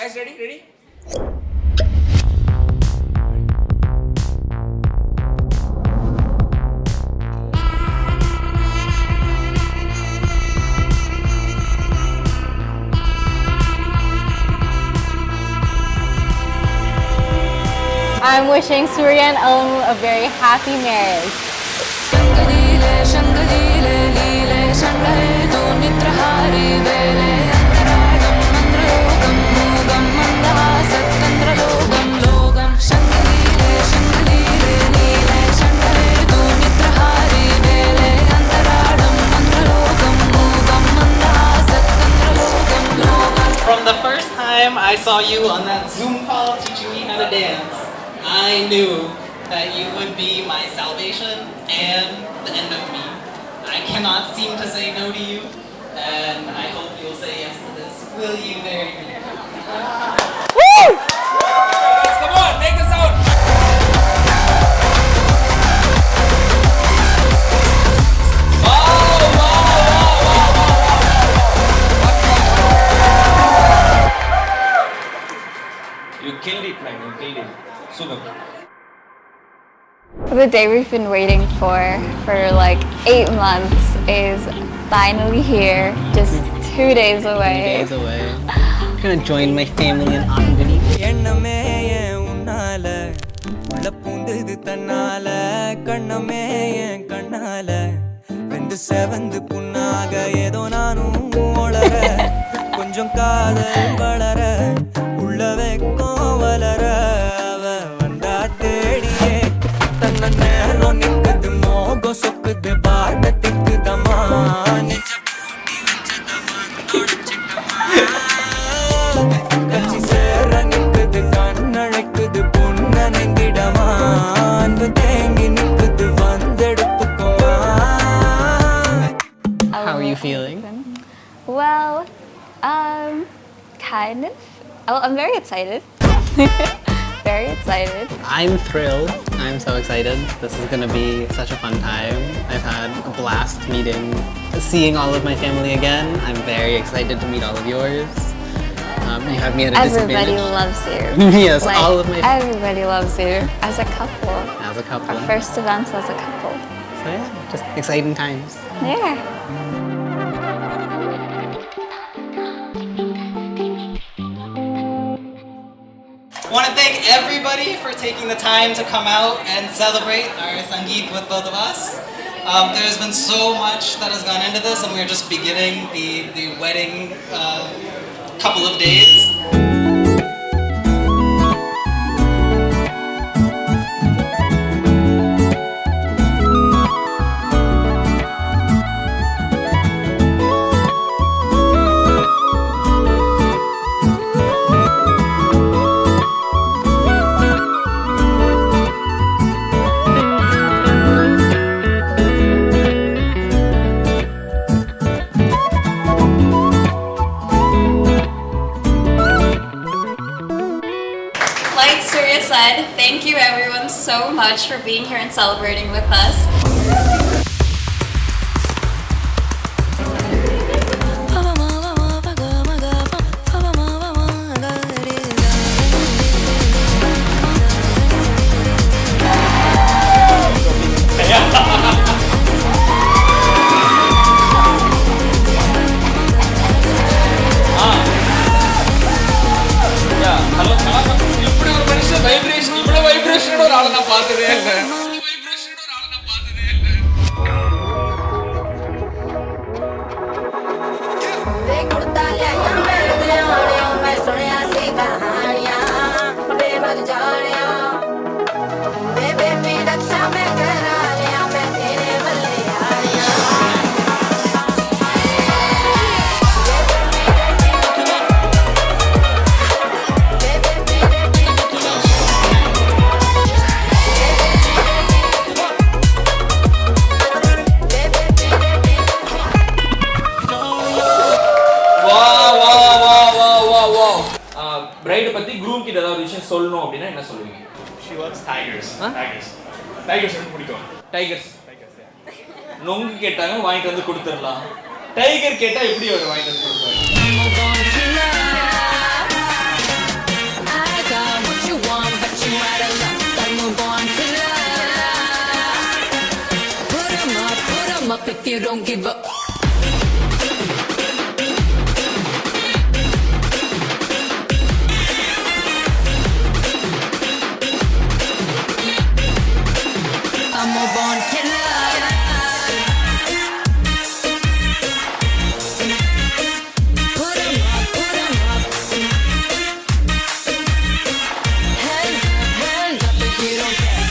Guys, ready? I'm wishing Surya and Elmu a very happy marriage. From the first time I saw you on that Zoom call teaching me how to dance, I knew that you would be my salvation and the end of me. I cannot seem to say no to you, and I hope you'll say yes to this. Will you marry me? Woo! Guys, come on, make the sound. You killed it, man. You killed it. Super. The day we've been waiting for like 8 months is finally here, just 2 days away. 2 days away. I'm gonna join my family in Aangani. எண்ணமே என் உன்னால உள்ள பூந்தது தன்னால கண்ணமே என் கண்ணால வெந்து செவந்து புண்ணாக ஏதோ நானும் ஒளர கொஞ்சம் காதல் வளர உள்ள வெக்கம் வளர அவ வந்தா தேடியே தன்ன நேரம் நிக்குது மோகம் சொக்குது பார்க்க திக்குதம்மா நெஞ்ச பூட்டி வச்சத வந்தொடச்சிட்டமா கச்சி சேர நிக்குது கண்ணழைக்குது பொண்ண நெங்கிடமா அன்பு தேங்கி நிக்குது வந்தெடுத்துக்குமா. How are you feeling? Well, kind of. Oh, I'm very excited. Very excited. I'm thrilled. I'm so excited. This is gonna be such a fun time. I've had a blast seeing all of my family again. I'm very excited to meet all of yours. You have me at a Everybody disadvantage. loves you. Yes, Like, all of my everybody loves you as a couple. as a couple. Our first event as a couple. So yeah, just exciting times. Yeah. I want to thank everybody for taking the time to come out and celebrate our Sangeet with both of us. There's been so much that has gone into this, and we're just beginning the wedding couple of days. Like Surya said, thank you everyone so much for being here and celebrating with us. Hello இப்படி ஒரு மனுஷன் vibration இவ்வளவு வைப்ரேஷனோட ஒரு ஆளை நான் பார்த்ததே இல்லை. Bright பத்தி க்ரூம் கிட்ட ஏதாவது விஷயம் சொல்லணும் அப்படின்னா என்ன சொல்லுவீங்க? She loves tigers. Tigers. Tigers எனக்கு பிடிக்கும். டைகர்ஸ் நொங்கு கேட்டாங்க வாங்கிட்டு வந்து கொடுத்துடலாம். டைகர் கேட்டா எப்படி அவர் வாங்கிட்டு வந்து கொடுப்பாரு? you don't give up. I'm a born killer. Put 'em up, put 'em up. Hands up if you don't care.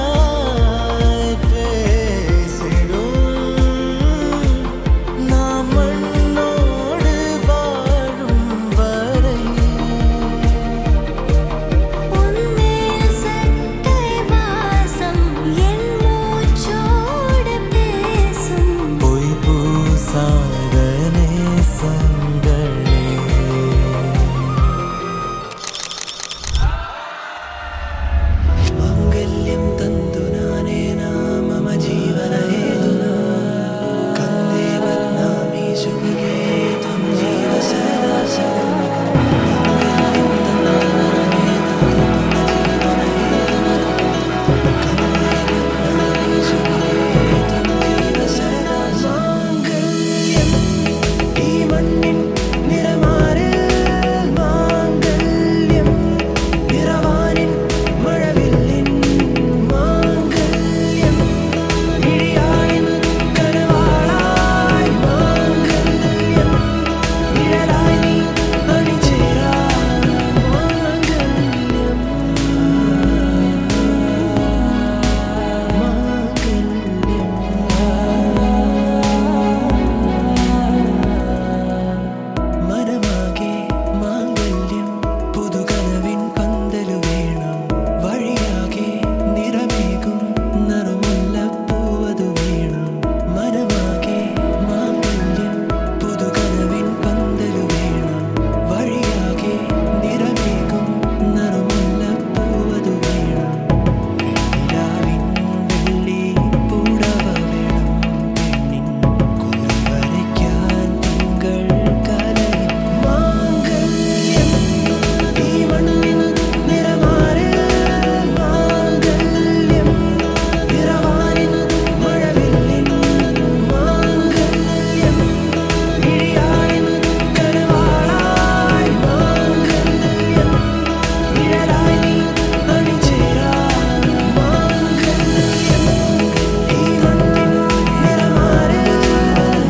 அழகழகாய் பேசிடும் நாம் மண்ணோடு வாழும் வரை உன்மேல் சட்டை வாசம் என் மூச்சோடு பேசும் பொய் பூசாத நேசங்களே माङ्गल्यं तन्तु नानेना मम जीवनहेतुना कन्दे बध्नामि शुभगे त्वं जीव सदा सदा माङ्गल्यं तन्तु नानेना मम जीवनहेतुना कन्दे बध्नामि शुभगे त्वं जीव सदा माङ्गल्यं ई मण्णिन् निरमारिल माङ्गल्यं निरवानिन् மழவில்லின் மாங்கல்யம் இழியாளின் கனவாளாய் மாங்கல்யம் நிழலாய் நீ அணிச்சேராய் மாங்கல்யம் മനമാകെ മാംഗല്യം പുതുകനവിൻ പന്തലു വേണം വഴിയാകെ നിറമേകും നറുമുല്ലപ്പൂവതു വേണം മനമാകെ മാംഗല്യം പുതുകനവിൻ പന്തലു വേണം വഴിയാകെ നിറമേകും നറുമുല്ലപ്പൂവതു വേണം നിലാവിൻ വെള്ളി പൂടവ വേണം പെണ്ണിൻ കുളിർവരയ്ക്കാൻ തിങ്കൾ കലയും മാംഗല്യം ഈ മണ്ണിൻ നിറമാറിൽ മാംഗല്യം നിറവാനിൻ മഴവില്ലിൻ മാംഗല്യം ഇഴിയാളിൻ കനവാളായി മാംഗല്യം നിഴലായി നീ അണിചേരാൻ മാംഗല്യം ഈ മണ്ണിൻ നിറമാറിൽ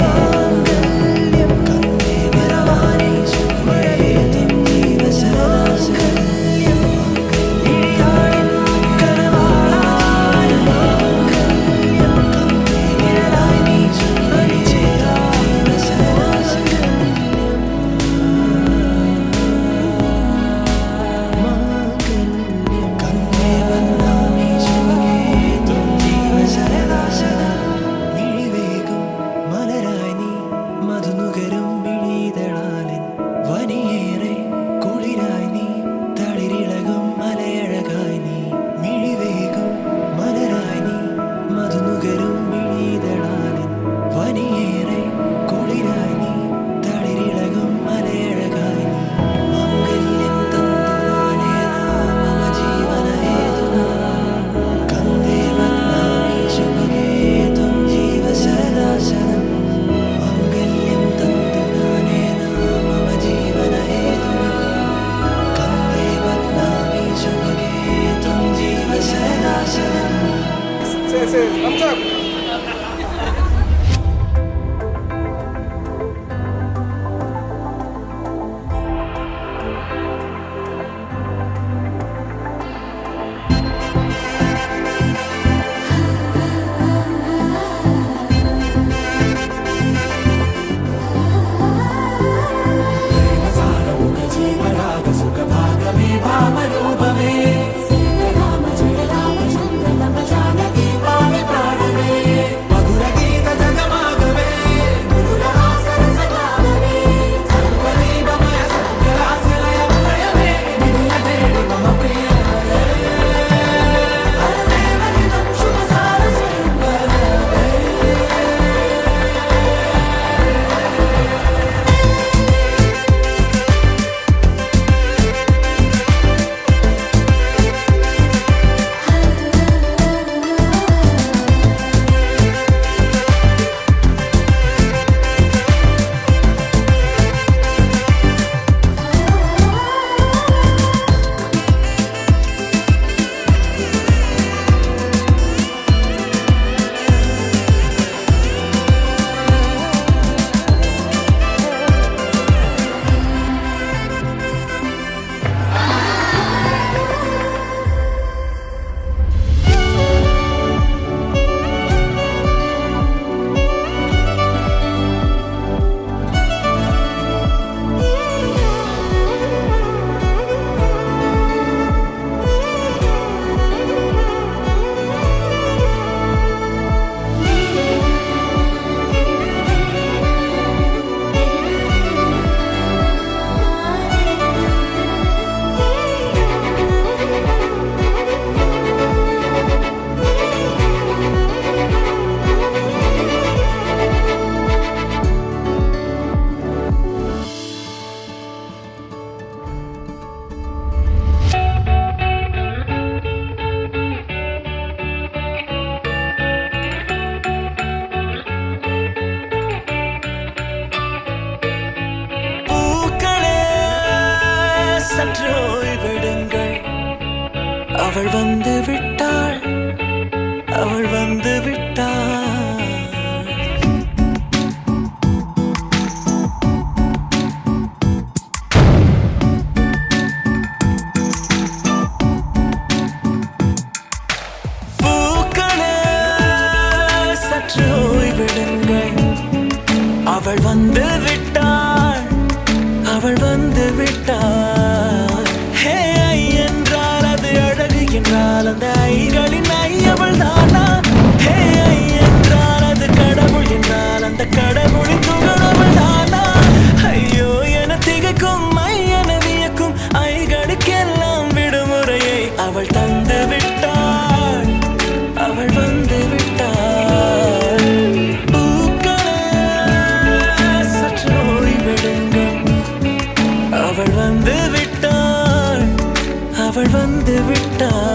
മാംഗല്യം കണ്ടേ നിറവാനി മഴവില്ലിൻ ജീവസരാശരം ഇഴിയാളിൻ കനവാളായി മാംഗല്യം കണ്ടേ നിഴലായി നീ അണിചേരാൻ സരാശരം മാംഗല്യം കണ്ടേ വന്നാമി ശുഭഗേ ത്വം ജീവ സരദാ സദാ മിഴിവേകും മലരായി നീ മധുനുകരും മിഴിതളാലിൻ വനിയേറെ കുളിരായി നീ തളിരിളകും മലയഴകായി നീ മിഴിവേകും മലരായി നീ മധുനുകരും മിഴിതളാലിൻ വനിയേറെ കുളിരായി നീ തളിരിളകും മലയഴകായി നീ മാംഗല്യം തന്തുനാനേന മമ ജീവനഹേതുനാ കന്ദേ ബധ്നാമി ശുഭഗേ ത്വം ജീവ സദാ സദം മാംഗല്യം തന്തുനാനേന മമ ജീവനഹേതുനാ കന്ദേ ബധ്നാമി ശുഭഗേ ത്വം ജീവ സദാ സദം సీతారామ జయ రామ చంద్ర తమ జానకి పాడి పాడవే அவள் வந்து விட்டாள், அவள் வந்து விட்டாள். பூக்களே சற்று ஓய்விடுங்கள், அவள் வந்து விட்டாள், அவள் வந்து விட்டாள். ஹே ஐ என்றால் அது அழகு என்றால் அந்த ஐகளின் ஐ அவள் தானா? ஹே ஐ என்றால் அது கடவுள் என்றால் அந்த கடவுளின் துகள் அவள் தானா? ஐயோ என திகைக்கும் ஐ என வியக்கும் ஐகளுக்கெல்லாம் விடுமுறையை அவள் தந்து விட்டாள், அவள் வந்து விட்டாள். பூக்களே சற்று ஓய்வெடுங்கள், அவள் வந்து விட்டாள், அவள் வந்து விட்டாள்.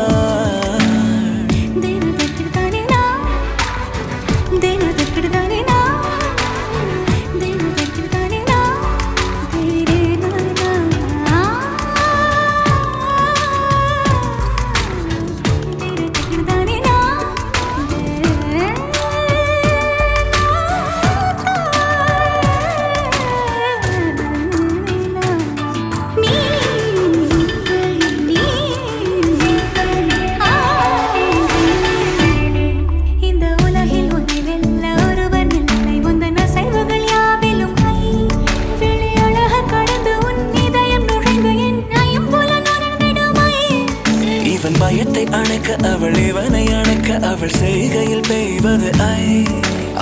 இவன் பயத்தை அணைக்க அவள் இவனை அணைக்க அவள் செய்கையில் பெய்வது ஐ.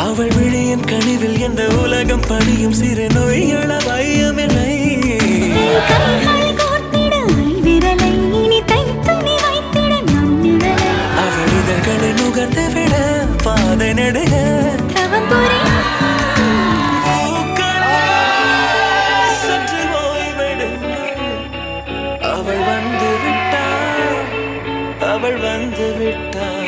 அவள் விழியின் கனிவில் எந்த உலகம் பணியும் சிறு நோய்கள பயமில்லை. அவள் இதழ்களை நுகர்ந்து விட பாதை நடுக சற்று ஓய்வெடுங்கள், அவள் வந்து விட்டாள், அவள் வந்து விட்டாள்.